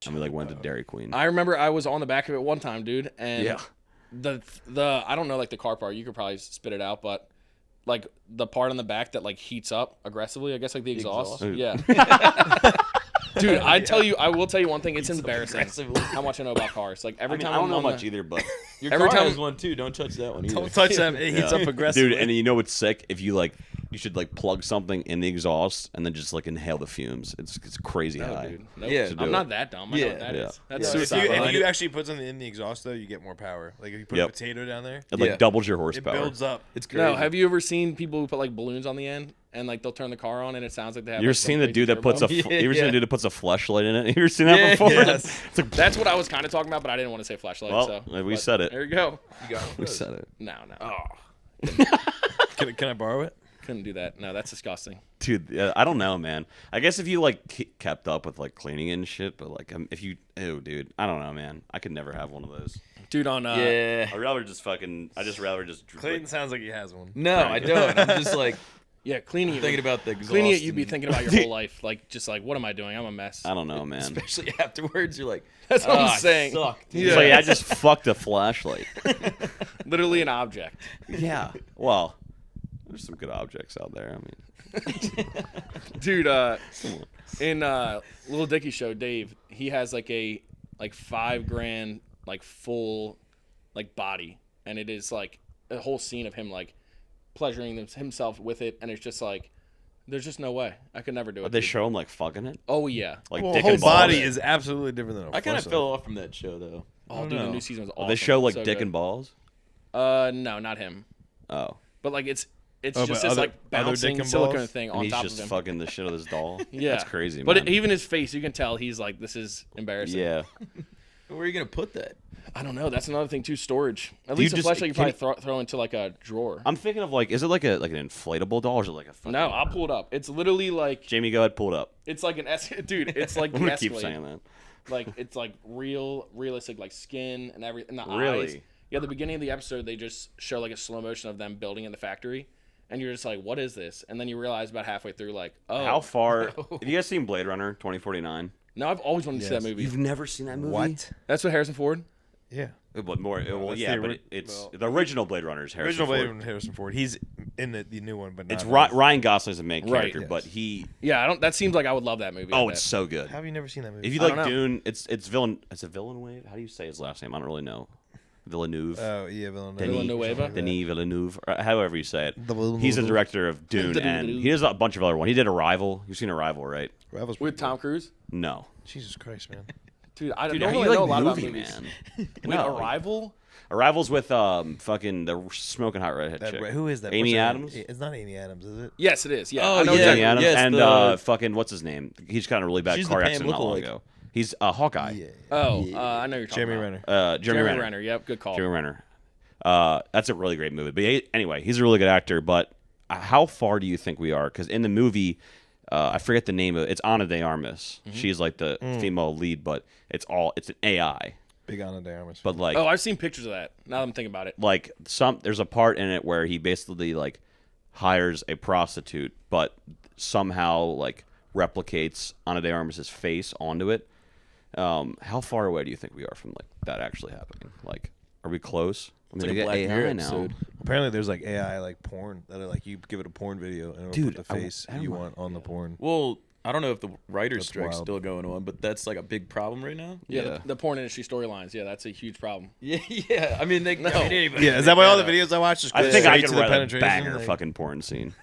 and we like went to Dairy Queen. I remember I was on the back of it one time, dude, and Yeah. the I don't know like the car part. You could probably spit it out, but like the part on the back that like heats up aggressively, I guess like the exhaust. Yeah. Dude, I will tell you one thing. It's embarrassing how much I know about cars. Like every time I don't I'm know on much the, either, but Your every car time- has one too. Don't touch that one either. Don't touch them. It heats up aggressively. dude, and you know what's sick? If you like, you should like plug something in the exhaust and then just like inhale the fumes. It's crazy no, high. dude. Nope. Yeah. I'm not that dumb. I know what that Yeah. is. That's So suicide. if you actually put something in the exhaust, though, you get more power. Like if you put a potato down there, It like Yeah. doubles your it horsepower. builds up. It's crazy. No, have you ever seen people who put like balloons on the end and like they'll turn the car on and it sounds like they have? You ever like, some seen the crazy dude that puts a? turbo? You ever seen Yeah. the dude that puts a flashlight in it? You ever seen that Yeah, before? yes. It's like, That's what I was kind of talking about, but I didn't want to say flashlight. well, so we but said it. There you go. We said it. No. Can I borrow it? Couldn't do that. No, that's disgusting. Dude, I don't know, man. I guess if you like kept up with like cleaning and shit, but like if you, dude, I don't know, man. I could never have one of those. Dude, on Yeah. I'd rather just fucking. I just rather just. Clayton sounds like he has one. No, I don't. I'm just like yeah, cleaning it. thinking about the exhaust. Cleaning it, you'd be and- thinking about your whole life, like just like, what am I doing? I'm a mess. I don't know, man. Especially afterwards, you're like, That's what I'm "Ah, I saying. sucked." Yeah. So yeah, I just fucked a flashlight. Literally an object. Yeah. Well, there's some good objects out there. I mean, Dude, in Lil Dicky show, Dave, he has like a like $5,000 like full like body, and it is like a whole scene of him like pleasuring himself with it, and it's just like there's just no way I could never do it. they dude. show him like fucking it, Oh yeah. like Well, dick whole and balls. body is absolutely different than a I kind of foursome. fell off from that show though. Oh, dude, know. the new season was awesome. They show like So dick good. and balls. No, not him. Oh, But like it's Oh, just but this other- like other bouncing dick and silicone balls? thing and on he's top just of him. fucking the shit of this doll. Yeah, That's crazy, But man. even his face, you can tell he's like, this is embarrassing. Yeah. Where are you gonna put that? I don't know. That's another thing too. Storage. At Do you least a just- flashlight you can probably throw into like a drawer. I'm thinking of like, is it like an inflatable doll or is it like a fucking... No, I'll pull it up. It's literally like Jamie, go ahead, pull it up. it's like an dude. It's like I'm the gonna keep Escalade. saying that. Like it's like realistic, like skin and everything. The Really? eyes. Yeah, at the beginning of the episode, they just show like a slow motion of them building in the factory, and you're just like, what is this? And then you realize about halfway through, like, oh, How far? Have you guys seen Blade Runner 2049? No, I've always wanted to see that movie. You've never seen that movie? What? That's what Harrison Ford. Yeah. But more, well, that's yeah, the but ori- it's the original Blade Runner is Harrison Original Blade Ford. Runner, Harrison Ford. He's in the new one, but not It's in Ryan Gosling's the main Right. character, Yes. but he. Yeah, I don't. That seems like I would love that movie. I Oh, bet. it's so good. How have you never seen that movie? If you I like don't know. Dune, it's Villain. It's a Villeneuve. How do you say his last name? I don't really know. Villeneuve. Oh yeah, Villeneuve. Denis, Villanueva? Denis Villeneuve, or however you say it. The Villeneuve. He's the director of Dune, Villeneuve. and he does a bunch of other ones. He did Arrival. You've seen Arrival, right? Rivals With Tom Cruise. No. Jesus Christ, man. Dude, I don't Dude, really you like know a lot movie, about movies. man. Wait, No. Arrival? Arrival's with fucking the smoking hot redhead chick. Who is that? Amy What's her name? Adams? It's not Amy Adams, is it? Yes, it is. Yeah. Oh, I know yeah. exactly. Amy Adams Yes, and the- fucking what's his name? He's got a really bad She's car the Pam accident not long lookalike. ago. He's Hawkeye. Yeah. Oh, I know you're talking Jeremy about. Renner. Jeremy Renner. Yep, good call. Jeremy Renner. That's a really great movie. But anyway, he's a really good actor. But how far do you think we are? Because in the movie, I forget the name of it. It's Ana de Armas. She's like the female lead, but it's an AI. Big Ana de Armas. But like, Oh, I've seen pictures of that. Now that I'm thinking about it. like there's a part in it where he basically like hires a prostitute, but somehow like replicates Ana de Armas' face onto it. How far away do you think we are from like that actually happening? Like, are we close? I mean, like a they Black get Mirror AI now. episode. Apparently, there's like AI like porn that are like you give it a porn video and it'll Dude, put the face I you don't want on the porn. Well, I don't know if the writer's That's strike's wild. still going on, but that's like a big problem right now. Yeah, Yeah. The porn industry storylines. Yeah, that's a huge problem. Yeah, yeah. I mean, I mean, anybody Yeah, can is that why make all the up. videos I watch just I go think I straight could to the write a penetration? banger Like, fucking porn scene.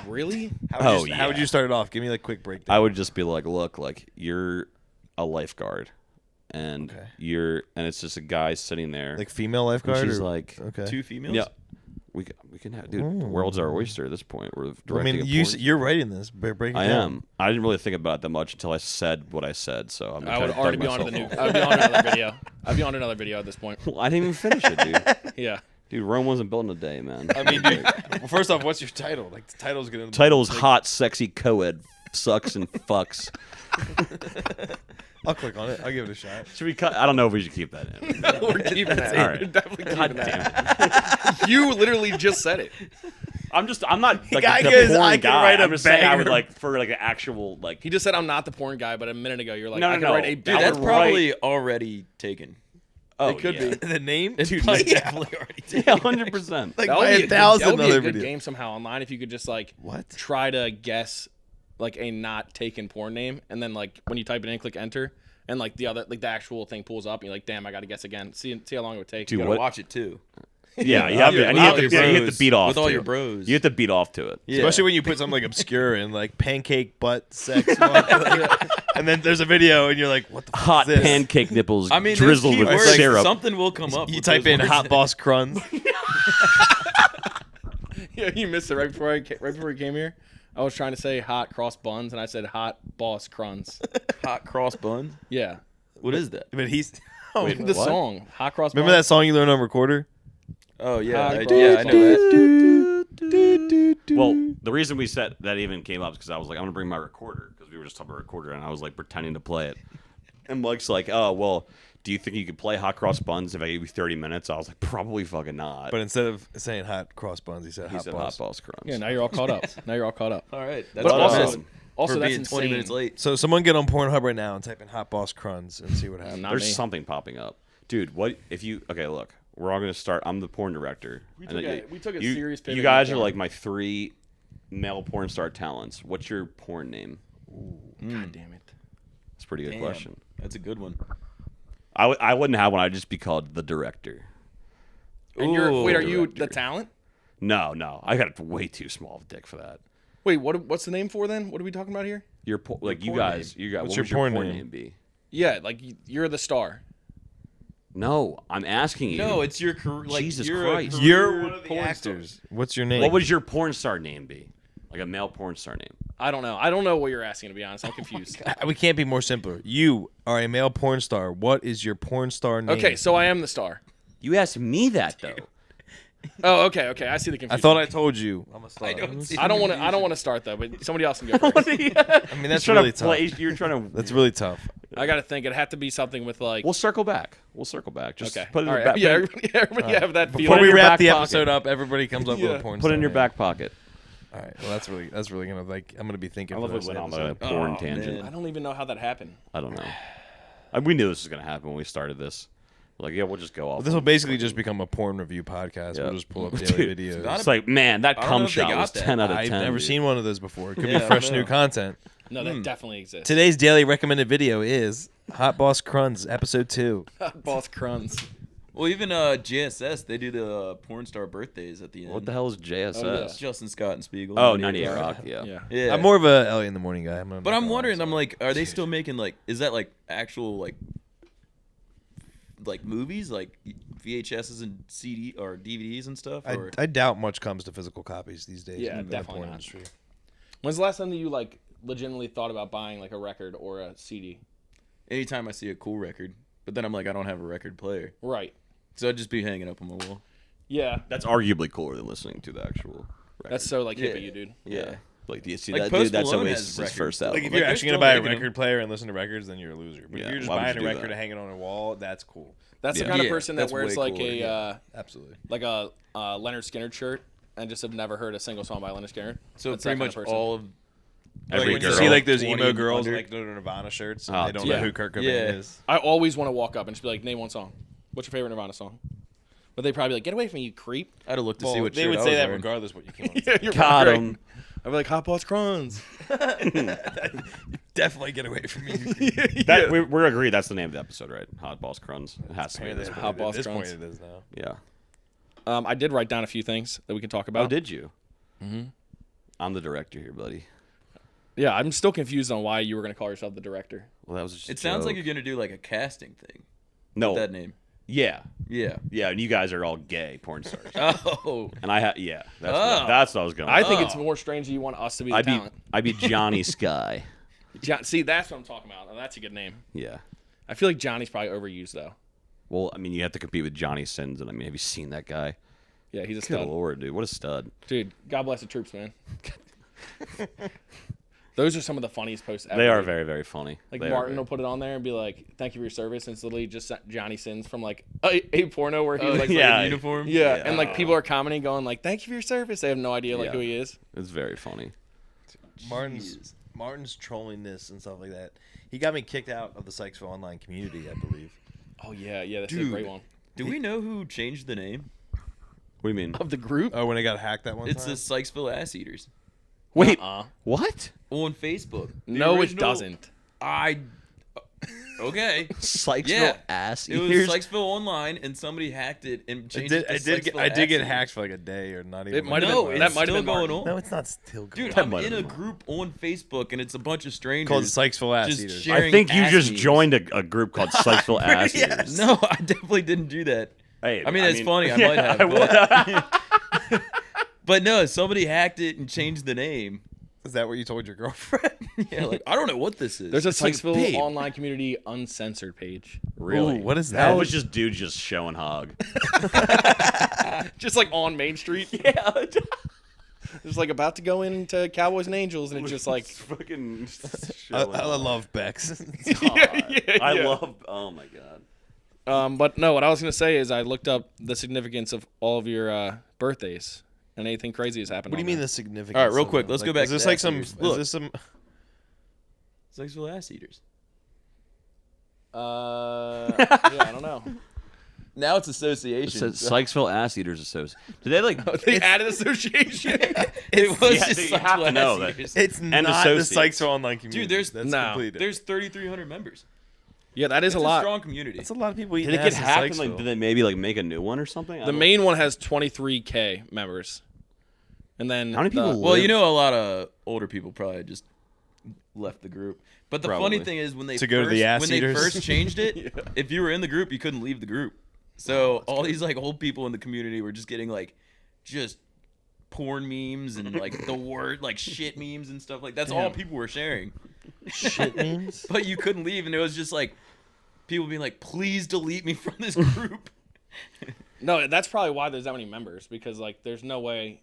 Really? How would you start it off? Give me like a quick breakdown. I would just be like, look, like you're a lifeguard, and Okay. and it's just a guy sitting there. like female and lifeguard. she's or- like, okay. Two females. yeah, we can have, dude. The world's our oyster at this point. We're I directing mean, a porn. you're writing this. Break it I down. am. I didn't really think about it that much until I said what I said. So I'm. I would already be on to the new. I'd be on another video. I'd be on another video at this point. I didn't even finish it, dude. Yeah. Dude, Rome wasn't built in a day, man. I mean, dude. Well, first off, what's your title? Like the title's gonna. Title's like, hot, sexy, co-ed, sucks and fucks. I'll click on it. I'll give it a shot. Should we cut? I don't know if we should keep that in. We're keeping that. All right. We're definitely God keeping damn that. it. You literally just said it. I'm not like guy the goes, porn "I can guy. write a I'm just saying I would banger." like for like an actual like. He just said I'm not the porn guy, but a minute ago you're like, No, I can no. write a Dude, Dude, I that's would probably already taken. Oh, it could yeah. be. The name? It's Dude, probably yeah. definitely already taken. Yeah, 100%. Like That by would be a thousand that would be other a good videos. game somehow online if you could just like What? try to guess like a not taken porn name, and then like when you type it in, click enter, and like the actual thing pulls up, and you're like, damn, I got to guess again. See how long it would take. Dude, You gotta what? watch it too. Yeah, you have to, Yeah, and with you all have your to, you have bros. to beat off With all to your it. bros. You have to beat off to it. Yeah. Especially when you put something like obscure and like pancake butt sex, and then there's a video and you're like, what the fuck Hot is this? pancake nipples I mean, drizzled with keywords, syrup. Something will come up. You with type those in words. hot boss cruns. Yeah, you missed it right before you came here. I was trying to say hot cross buns, and I said hot boss cruns. Hot cross buns. Yeah, What is that? But he's oh, Wait, the what? song hot cross. remember that song you learned on recorder? Oh yeah, Hot I cross know that. Well, the reason we said that even came up is because I was like, I'm gonna bring my recorder because we were just talking about recorder, and I was like pretending to play it. And Mike's like, oh well, do you think you could play hot cross buns if I gave you 30 minutes? I was like, probably fucking not. But instead of saying hot cross buns, he said he hot said boss. hot boss crumbs. Yeah, now you're all caught up. All right, that's But awesome. also for that's being 20 insane. minutes late. So someone get on Pornhub right now and type in hot boss cruns and see what happens. Not There's me. something popping up, dude. What if you? Okay, look, we're all gonna start. I'm the porn director. We And took then we took a you, serious pivot You into guys are porn. like my 3 male porn star talents. What's your porn name? God damn it. That's a pretty good Damn, question. That's a good one. I wouldn't have one. I'd just be called the director. And you're Ooh, wait, are you the director. talent? No, I got way too small of a dick for that. Wait, what's the name for then? What are we talking about here? Your like you porn guys, name. you guys. What's What your would your porn porn name? name be? Yeah, like you're the star. No, I'm asking you. No, it's your career. Like, Jesus you're Christ. A You're career one of the porn actors. star. What's your name? What would your porn star name be? Like a male porn star name. I don't know. I don't know what you're asking, to be honest. I'm confused. We can't be more simpler. You are a male porn star. What is your porn star name? Okay, so I am the star. You asked me that though. Oh, okay. I see the I confusion. thought I told you. I'm a star. I don't see I don't want to. I don't want to start though, but somebody else can go first. I mean, that's You're really trying to tough. You're trying to. That's really tough. I got to think. It'd have to be something with like. We'll circle back. Just okay. put it in All your right. back. Yeah, everybody have that Before feeling. in we your wrap back the pocket. episode up, everybody comes up with Yeah. a porn Put star it in your name. back pocket. All right. Well, that's really gonna I'm gonna be thinking. I love for it this went on a episode. porn Oh, tangent. man. I don't even know how that happened. I don't know. We knew this was gonna happen when we started this. Like, yeah, we'll just go off. This will on basically just become a porn review podcast. Yeah. We'll just pull up daily Dude, videos. not It's like, man, that I don't cum know if they shot got was that. 10 out of 10. I've never dude. seen one of those before. It could Yeah, be I fresh know. new content. No, that definitely exists. Today's daily recommended video is Hot Boss Cruns, episode 2. Boss Cruns. Well, even GSS, they do the porn star birthdays at the end. What the hell is JSS? Oh, yeah. It's Justin Scott and Spiegel. Oh, 98 Rock, yeah. Yeah. Yeah. I'm more of a Ellie in the Morning guy. But I'm wondering, I'm like, are they still making like, is that like actual like movies, like VHSs and CD or DVDs and stuff? Or I doubt much comes to physical copies these days. Yeah, in the definitely porn not. industry. When's the last time that you like legitimately thought about buying like a record or a CD? anytime I see a cool record, but then I'm like, I don't have a record player, Right. so I'd just be hanging up on my wall. Yeah. That's arguably cooler than listening to the actual record. That's so like hip Yeah. of you, dude. Yeah. Like, do you see Like, that, Post dude? That's Malone Oasis' has first records. album. Like if Like, you're they're actually still gonna buy a making 'em. record player and listen to records, then you're a loser. But Yeah, if you're just why would buying you a do record that? and hanging on a wall, that's cool. That's the Yeah. kind of Yeah, person that that's wears way like cooler, a yeah. Absolutely. like a Leonard Skinner shirt and just have never heard a single song by Leonard Skinner. So That's pretty that kind much of person. all of Every Like when girl. you see like those 20 emo girls under. like their Nirvana shirts, Oh, and they don't yeah. know who Kurt Cobain Yeah. is. I always want to walk up and just be like, name one song. What's your favorite Nirvana song? But they probably be like, get away from me, you creep. I had to look to Well, see what they shirt would I say was that wearing. regardless what you came on. Yeah, you're Got right. him. I'd be like, Hot Boss Cruns. Definitely get away from me. That, we're agreed that's the name of the episode, right? Hot Boss Cruns. It has to be. At this point, Hot Boss at this point Cruns. it is now. Yeah. I did write down a few things that we can talk about. Oh, did you? Mm-hmm. I'm the director here, buddy. Yeah, I'm still confused on why you were going to call yourself the director. Well, that was just a It sounds like joke. you're gonna do like a casting thing. No. With that name. Yeah. Yeah. Yeah, and you guys are all gay porn stars. Oh. And yeah, that's Oh. that's what I was going. I with. think it's more strange that you want us to be the talent. I'd be Johnny Sky. See, that's what I'm talking about. Now, that's a good name. Yeah. I feel like Johnny's probably overused, though. Well, I mean, you have to compete with Johnny Sins, and I mean, have you seen that guy? Yeah, he's a Good stud. lord, dude, what a stud! Dude, God bless the troops, man. Those are some of the funniest posts ever. They are dude. very, very funny. Like They are Martin very- will put it on there and be like, "Thank you for your service," and it's literally just Johnny Sins from like a porno where he was like, yeah. in uniform. yeah, and like people are commenting, going like, "Thank you for your service." They have no idea like Yeah. who he is. It's very funny. Martin's trolling this and stuff like that. He got me kicked out of the Sykesville online community, I believe. Oh yeah, that's a Dude. great one. Do we know who changed the name? What do you mean? Of the group. Oh, when I got hacked that one It's time? the Sykesville Ass Eaters Wait, Uh-uh. what? on Facebook. The No, it original- doesn't. Okay. Sykesville Yeah. ass It was eaters? Sykesville Online, and somebody hacked it and I changed did, it to I did get, Sykesville I did get Ass hacked Eaters. for like a day or not even. It might have No, been. it's That might have still been going Martin. on. No, it's not still going. Dude, That I'm might in a have been group on Facebook, and it's a bunch of strangers. Called Sykesville Ass Just Eaters. share- I sharing think you ass just memes. joined a group called Sykesville Ass Yes. Eaters. No, I definitely didn't do that. Hey, I mean, it's funny. I might have. But no, somebody hacked it and changed the name. Is that what you told your girlfriend? Yeah, like I don't know what this is. There's a like, Sykesville babe. online community uncensored page. Really? Ooh, what is That that? was just dudes just showing hog. Just like on Main Street. Yeah. It's like about to go into Cowboys and Angels, and it's just like, fucking I love Bex. I love. Oh my god. but no, what I was gonna say is I looked up the significance of all of your birthdays, and anything crazy has happened. What do you on mean there. the significance? All right, real of quick, it? let's Like, go back Is to this the like Ass some? Eaters. Is Look. this some? Sykesville Ass Eaters. Yeah, I don't know. Now it's It association. says Sykesville Ass Eaters Association. Did they like? They added association. it was yeah, just you have to Sykesville know Ass that. Eaters. It's not the associates. Sykesville online community. Dude, that's No. completely. There's 3,300 members. Yeah, that is It's a lot. strong community. That's a lot of people eating Did it get ass in hacked? And, like, Sykesville. did they maybe like make a new one or something? I The don't- main one has 23K members, and then How many people the- Well, live- you know, a lot of older people probably just left the group. But the Probably. funny thing is, when they To go to first, the Ass when Eaters? they first changed it, if you were in the group, you couldn't leave the group. So all these like old people in the community were just getting like just porn memes and like the word like shit memes and stuff like that's all Damn. people were sharing. shit memes. But you couldn't leave, and it was just like people being like, "Please delete me from this group." no, that's probably why there's that many members, because like there's no way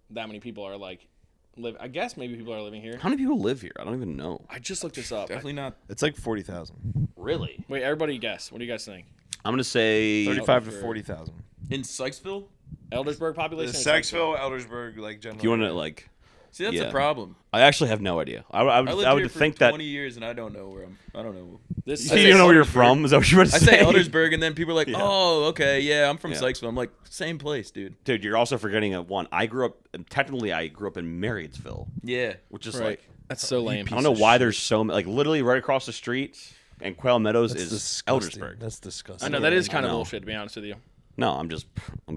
that many people are like live. I guess maybe people are living here. How many people live here? I don't even know. I just looked this up. Definitely not. It's like 40,000. Really? Wait, everybody guess. What do you guys think? I'm gonna say 35 to for- 40,000. In Sykesville, Eldersburg population? or Sykesville, Eldersburg, like general. If you want to like, see that's Yeah. a problem. I actually have no idea. I I would, lived I would here for think that. 20 years, and I don't know where I'm. I don't know. This I You say don't know where you're Eldersburg. from? Is that what you're about to I say? say Eldersburg, and then people are like, Yeah. "Oh, okay, yeah, I'm from Yeah. Sykesville." I'm like, same place, dude. Dude, you're also forgetting one. I grew up. Technically, I grew up in Marriottsville, Yeah, which is Right. like That's so lame. I don't know why there's so many. Like literally right across the street, and Quail Meadows That's is disgusting. Eldersburg. That's disgusting. I know that is I kind of know. bullshit, to be honest with you. No, I'm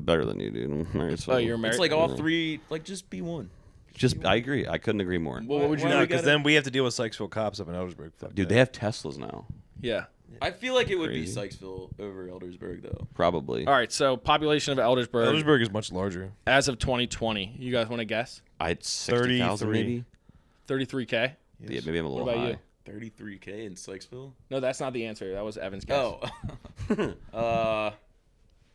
better than you, dude. I'm Marriottsville. Oh, you're married. it's like all three. Like, just be one. Just, I agree. I couldn't agree more. Well, what would you Why know? we Because gotta- then we have to deal with Sykesville cops up in Eldersburg. Fuck Dude, that. they have Teslas now. Yeah. I feel like it would Crazy. be Sykesville over Eldersburg, though. Probably. All right, so population of Eldersburg, Eldersburg is much larger. as of 2020. You guys want to guess? I had 60,000 maybe. 33K? Yeah, maybe I'm a little What about high. you? 33K in Sykesville. No, that's not the answer. That was Evan's guess. Oh, I'm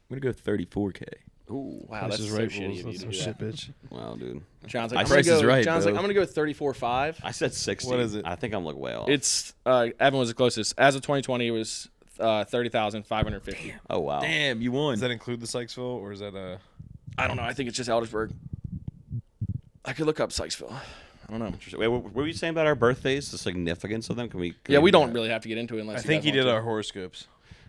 gonna go 34K. Ooh, Wow, that's Price is so Right shitty rules. of you That's to some do shit, that. bitch. wow, dude. John's I like, I'm Price gonna is go, Right, John's like, bro. I'm gonna go 34.5. I said 60. What is it? I think I'm like way off. It's Evan was the closest. As of 2020, it was 30,550. oh wow. Damn, you won. Does that include the Sykesville, or is that a? I don't know. I think it's just Eldersburg. I could look up Sykesville. I don't know. Interesting. Wait, what were you saying about our birthdays? The significance of them? Can we? Yeah, we don't really have to get into it unless I you think guys he want did to. our horoscopes.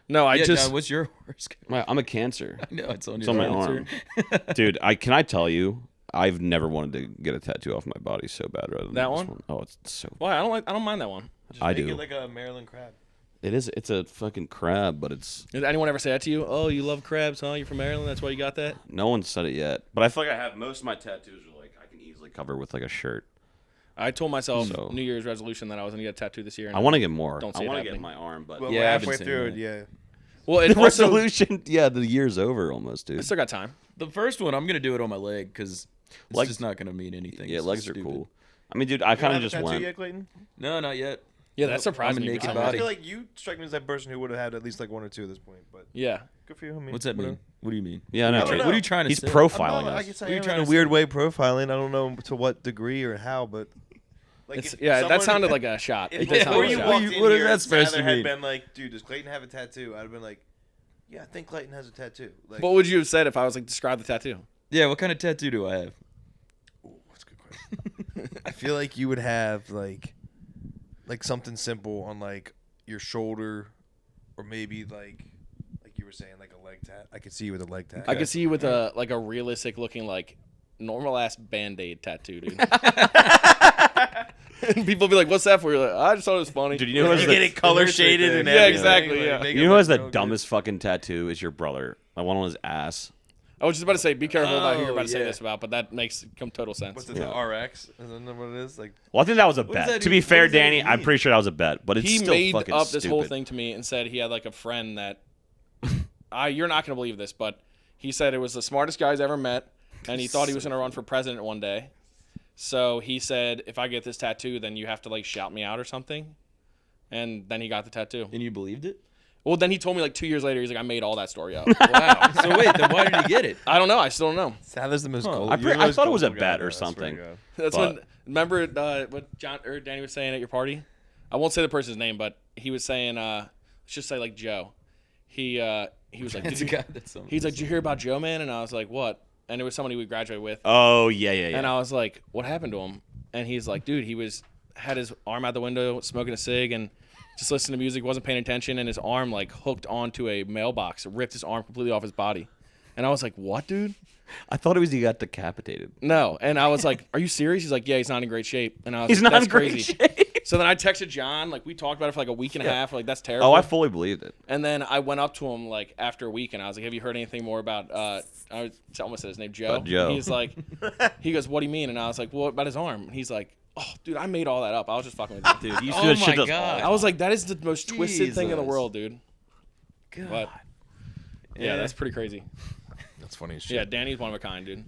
No, I Yeah, just. John, what's your horoscope? I'm a Cancer. I know it's on It's your on my answer. arm. Dude, can I tell you? I've never wanted to get a tattoo off my body so bad rather than That this one? Oh, it's so. Why? I don't mind that one. Just I make do. it like a Maryland crab. It is. It's a fucking crab, but it's. Did anyone ever say that to you? Oh, you love crabs, huh? You're from Maryland. That's why you got that. No one said it yet, but I feel like I have most of my tattoos are like I can easily cover with like a shirt. I told myself So- New Year's resolution that I was gonna get a tattoo this year. And I want to get more. Don't I see it want to get happening. my arm, but Well, Yeah, we're I've been halfway saying through that. it. Yeah. Well, it also. resolution. Yeah, the year's over almost, I dude. still got time. The first one, I'm gonna do it on my leg because it's Legs- just not gonna mean anything. Yeah, It's legs just are stupid. cool. I mean, dude, I kind of just went. Yet, Clayton? No, not yet. Yeah, Nope, that surprised I'm a me. naked bro. body. I feel like you strike me as that person who would have had at least like one or two at this point. But Yeah. good for you. I mean, What's that mean? whatever. What do you mean? Yeah, I know. I don't know. What are you trying to He's say? profiling I us. guess What I are you am trying in a to weird say? way profiling. I don't know to what degree or how, but Like, It's, if yeah, someone- that sounded like a shot. It If did they sound were like a you- shot. what walked in is here that and supposed to Tyler had mean? been like, dude, does Clayton have a tattoo? I'd have been like, yeah, I think Clayton has a tattoo. Like, What would you have said if I was like, describe the tattoo? Yeah, what kind of tattoo do I have? That's a good question. I feel like you would have like something simple on like your shoulder, or maybe like you were saying, like a leg tat. I could see you with a leg tat. I could see you with a like a realistic looking like normal ass Band-Aid tattoo, dude. And people be like, "What's that for?" You're like, "I just thought it was funny." Dude, you know who's You the, get it color shaded and Yeah, everything. exactly, Like, yeah. make you it know who has look the real dumbest fucking tattoo is your brother. I want on his ass. I was just about to say, be careful about who you're about to say yeah. this about, but that makes total sense. What's it? Yeah. The RX? Isn't that what it is? Like, Well, I think that was a does bet. that To be even- fair, what does that Danny, even I'm mean? pretty sure that was a bet, but it's He still made fucking up this whole stupid. thing to me and said he had like a friend that you're not gonna believe this, but he said it was the smartest guy he's ever met, and he thought he was gonna run for president one day. So he said, if I get this tattoo, then you have to like shout me out or something. And then he got the tattoo. And you believed it? Well, then he told me like 2 years later, he's like, I made all that story up. Wow. So wait, then why did he get it? I don't know. I still don't know. Tyler's the most Huh. gullible. I you're the I most thought it was a gullible guy, bet or though, I swear to something. God. That's But- when remember what Danny was saying at your party. I won't say the person's name, but he was saying, let's just say like Joe. He was like, That's did a you, guy that's something. he's like, did you hear about Joe, man? And I was like, what? And it was somebody we graduated with. Oh, yeah, yeah, yeah. And I was like, what happened to him? And he's like, dude, he had his arm out the window, smoking a cig, and just listening to music, wasn't paying attention, and his arm like hooked onto a mailbox, ripped his arm completely off his body. And I was like, what, dude? I thought it was he got decapitated. No. And I was like, are you serious? He's like, yeah, he's not in great shape. And I was He's like, not that's in great crazy. shape. So then I texted John, like we talked about it for like a week and a half, like that's terrible. Oh, I fully believed it. And then I went up to him like after a week, and I was like, "Have you heard anything more about?" I almost said his name, Joe. About Joe. He's like, he goes, "What do you mean?" And I was like, "Well, about his arm." And he's like, "Oh, dude, I made all that up. I was just fucking with you." Dude, he used to Oh do that my shit to us God. all the I was like, "That is the most twisted thing in the Jesus. world, dude." God. But yeah, that's pretty crazy. That's funny as shit. Yeah, Danny's one of a kind, dude.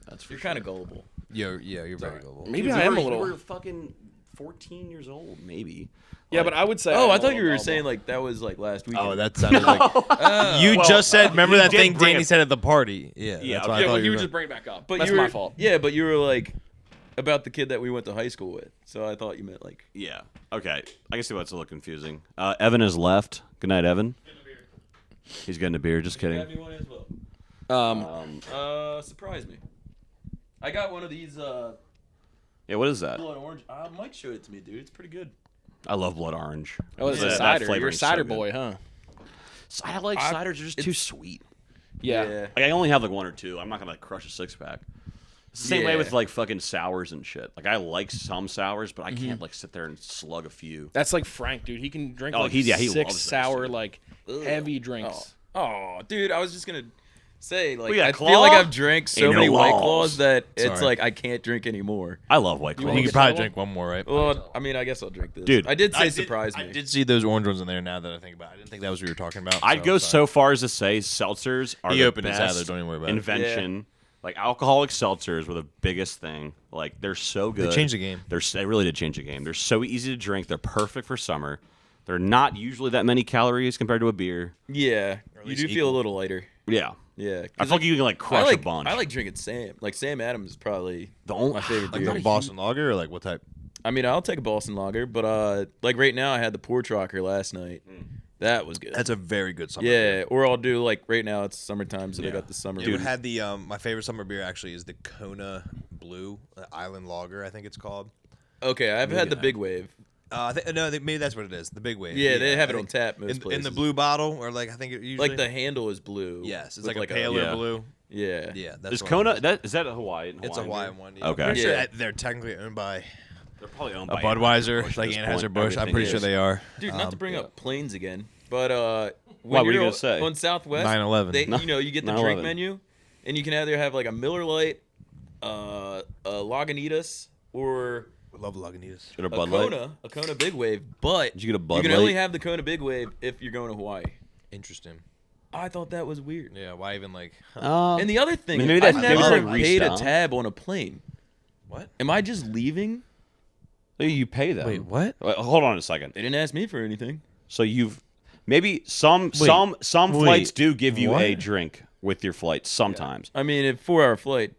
That's for You're kind of gullible. You're very gullible. Maybe I am a little. You were fucking 14 years old, maybe. Yeah, but I would say. Oh, I'm I a thought little you were gullible. saying like that was like last weekend. Oh, that sounded like Oh. you Well, just said. Remember you that did thing bring Danny it- said at the party? Yeah, Yeah, that's what okay. I Yeah, thought well, you you were. would just bring it back up. But That's you were, my fault. Yeah, but you were like about the kid that we went to high school with. So I thought you meant like. Yeah. Okay. I can see why it's a little confusing. Evan has left. Good night, Evan. He's getting a beer. Just kidding. me one as well. Um, Surprise me. I got one of these Yeah, what is that? blood orange. Mike showed it to me, dude. It's pretty good. I love blood orange. oh, it's That- a that cider. You're a flavoring's so cider good. boy, huh? I like ciders. They're just too sweet. Yeah. Like I only have like one or two. I'm not gonna like crush a 6-pack. It's the same way Yeah. with like fucking sours and shit. Like I like some sours, but I can't like sit there and slug a few. That's like Frank, dude. He can drink Oh, like he six loves those, sour, dude. like heavy drinks. Oh, dude, I was just gonna say like We got I Claw? feel like I've drank so Ain't no many White laws. Claws that it's Sorry. like I can't drink anymore. I love White You Claw. wanna You get could probably another drink one more, right? Well, I mean, I guess I'll drink this. Dude, I did say surprise me. I did see those orange ones in there. Now that I think about it, I didn't think that was what you were talking about. I'd go so far as to say seltzers are He the opened his best Adler, don't even worry about it. invention. Like alcoholic seltzers were the biggest thing. Like they're so good. They changed the game. They really did change the game. They're so easy to drink. They're perfect for summer. They're not usually that many calories compared to a beer. Yeah, you least do feel a little lighter. Yeah. Yeah, I feel like you can like crush like, a bunch. I like drinking Sam. Like Sam Adams is probably the only my favorite Like beer. the Boston Lager, or like what type? I mean, I'll take a Boston Lager, but like right now, I had the Port Rocker last night. That was good. That's a very good summer. yeah, beer. or I'll do like right now. It's summertime, so they Yeah. got the summer. You ever beer. had the my favorite summer beer actually is the Kona Blue Island Lager, I think it's called. Okay, I've had the Big Wave. Maybe that's what it is. The Big Wave. Yeah, they have I it on think tap most in places. the blue bottle, or like I think it usually Like the handle is blue. yes, it's with like a paler Yeah. blue. Yeah. Yeah, that's Is what Kona it is. is that a Hawaiian? It's a Hawaiian Hawaiian one. beer? Yeah. I'm Okay. pretty sure Yeah. that they're technically owned by They're probably owned a by Budweiser, Anheuser-Busch like at this point. Anheuser-Busch. I'm Everything pretty sure is. they are. Dude, not to bring yeah. up planes again, but Why, what are you you're gonna say? on Southwest 9/11. they, you know, you get the drink 9/11. menu, and you can either have like a Miller Lite, a Lagunitas, or I love Lagunitas. Get a a Bud Light? Kona Big Wave. But Did you get a Bud you can Light? only have the Kona Big Wave if you're going to Hawaii. Interesting. I thought that was weird. Yeah, why even like And the other thing, maybe is that's- I've maybe never it's, like, paid a restock. tab on a plane. what? Am I just leaving? You pay them. Wait, what? Wait, hold on a second. They didn't ask me for anything. So you've maybe some wait, flights do give you a what? drink with your flight sometimes. I mean, a 4-hour flight.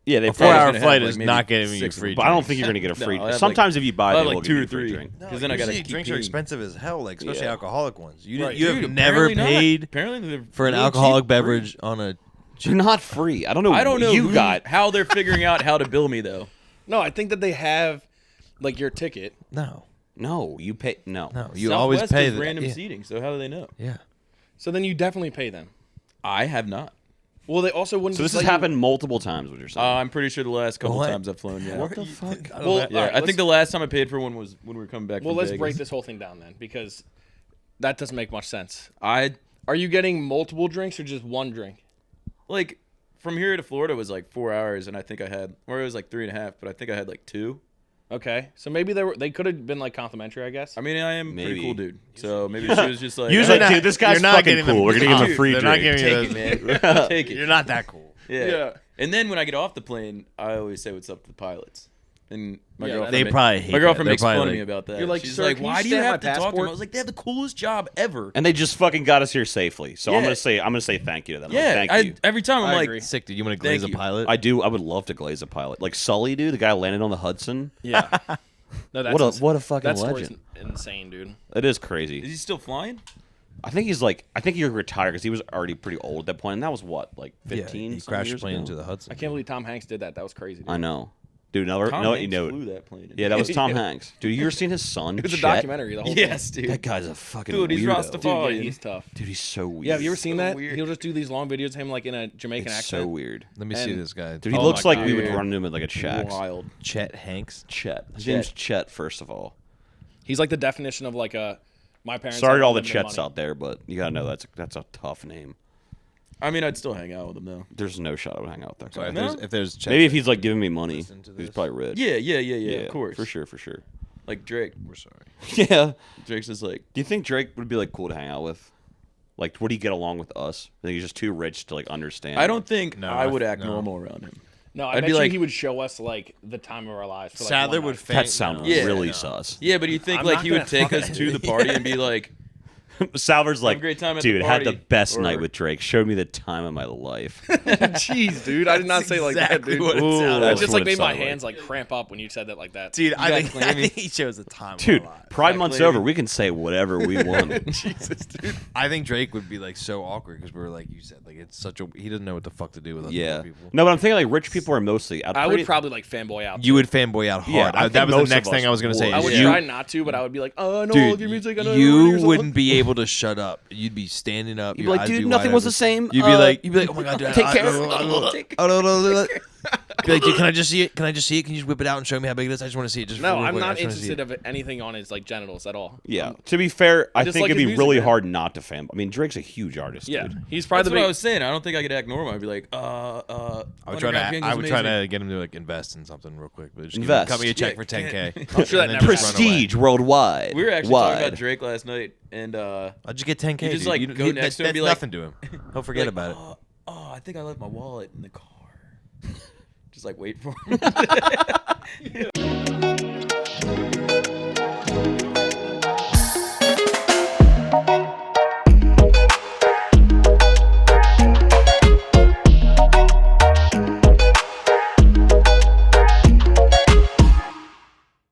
Yeah, they A probably. 4-hour gonna have, flight like, is maybe not getting you 6 of free. them. But I don't drinks. think you're gonna get a free. No, I have, Sometimes if you buy, I they have, will like give 2 you or free 3. drink. No, 'Cause then I gotta usually keep drinks are peeing. expensive as hell, like especially Yeah. alcoholic ones. You Right. you have Dude, never apparently not. paid Apparently they're for an really alcoholic cheap. beverage on a. They're not free. I don't know. I don't know You got. how they're figuring out how to bill me though. No, I think that they have like your ticket. No, No, you pay. No. you Southwest always pay is the random yeah. seating, so how do they know? Yeah. So then you definitely pay them. I have not. Well, they also wouldn't. So this just has let you- happened multiple times. What you're saying? I'm pretty sure the last couple What? times I've flown, yeah. What the fuck? Well, Yeah, all right, I think the last time I paid for one was when we were coming back Well, from let's Vegas. break this whole thing down then, because that doesn't make much sense. I Are you getting multiple drinks or just one drink? like from here to Florida was like 4 hours, and I think I had, or it was like 3.5, but I think I had like 2. Okay, so maybe they could have been like complimentary, I guess. I mean, I am a Maybe. pretty cool dude, so maybe she was just like, Usually, Like, dude, this guy's you're not fucking getting them- cool. We're gonna give him a Dude, free they're not drink. giving you take those- it, man, take it. You're not that cool. Yeah. Yeah. And then when I get off the plane, I always say what's up to the pilots. And my Yeah, girlfriend, They probably hate my girlfriend that. makes They're fun of probably me like- about that. You're like, she's "Sir, like, can you why do you stamp have my to talk to them? passport?" I was like, they have the coolest job ever. And they just fucking got us here safely. So I'm Yeah. gonna say thank you to them. Like, Yeah, thank you. every time I'm I like, agree. Sick, dude. You want to Thank glaze a you. pilot? I do. I would love to glaze a pilot, like Sully, dude. The guy landed on the Hudson. Yeah. No, that's What a fucking that story's legend. insane, dude. It is is crazy. he still flying? I think he's like. I think he retired because he was already pretty old at that point, and that was what, like Yeah, 15. he some crashed a years plane ago? into the Hudson. I can't believe Tom Hanks did that. That was crazy. Dude. I know, dude. No, Tom no, you Hanks know. flew that plane. Yeah, that was Tom Hanks. Dude, you ever seen his son? It was a Chet? documentary. The whole Yes, thing. dude. That guy's a fucking Dude, he's weirdo. Rastafari. Dude, yeah, Fine. he's tough. Dude, he's so weird. Yeah, have you ever seen So that? weird. He'll just do these long videos of him like in a Jamaican It's accent. so weird. Let me see And- this guy. Dude, he Oh looks my like God. we would Dude. run into him at like a Shaq's. Wild. Chet Hanks. Chet. His Yeah. name's Chet, first of all. He's like the definition of like a my parents. Sorry have to all the unlimited Chets money. out there, but you gotta know that's a tough name. I mean, I'd still hang out with him though. There's no shot I would hang out with that Sorry, guy. if there's Chet, Maybe if he's like giving me money, Listen to he's this. probably rich. Yeah, of course. for sure. Like Drake. we're sorry. Yeah. Drake's just like, Do you think Drake would be like cool to hang out with? Like, would he get along with us? I think he's just too rich to like understand. I don't think No, I would act no. normal around him. No, I I'd bet be you like- he would show us like the time of our lives. For, like, Sadler one would night. faint. That sounds Yeah. really No. sus. Yeah, but you think I'm like not he would gonna take us fucking- to the party and be like, Salver's like, a great time at the dude, had the party," best or- night with Drake. Showed me the time of my life. Jeez, dude, I did not say like that, exactly dude. what it Ooh, sounded It that's just what like it made my sounded like. hands like cramp up when you said that like that. Dude, I got think, clammy. he shows the time. Dude, of our lives. Pride Month's Lady. over. We can say whatever we want. Jesus, dude. I think Drake would be like so awkward because we were like you said, like it's such a he doesn't know what the fuck to do with us Yeah. poor people. No, but I'm thinking like rich people are mostly. I would probably like fanboy out. You would fanboy out hard. Yeah, I that think was the most next of thing us I was gonna say. would. I is would Yeah. try not to, but I would be like, oh, I know all of your music. I know every you years wouldn't old. be able to shut up. You'd be standing up. You'd be your like, eyes dude, be nothing wide was the open. same. You'd be like, oh my god, dude, take care. Be like, dude, can I just see it? Can I just see it? Can you just whip it out and show me how big it is? I just want to see it. Just No, real I'm quick. I not just wanna see interested it. of anything on his like genitals at all. Yeah. To be fair, I just think like it'd his be music, really man. hard not to fan. I mean, Drake's a huge artist, Yeah, dude. he's probably that's the what I big. was saying. I don't think I could act normal. I'd be like, I would Underground try King to. is I would try amazing. to get him to like invest in something real quick. But just Invest. cut me a check Yeah, for 10K. I'm sure that and then never just run away. Prestige worldwide. We were actually Wide. talking about Drake last night, and I'll just get 10K. You just, dude. like, You- go you- next that's to him and be like- nothing to him. He'll forget like, about it. Oh, I think I left my wallet in the car. Just like wait for him.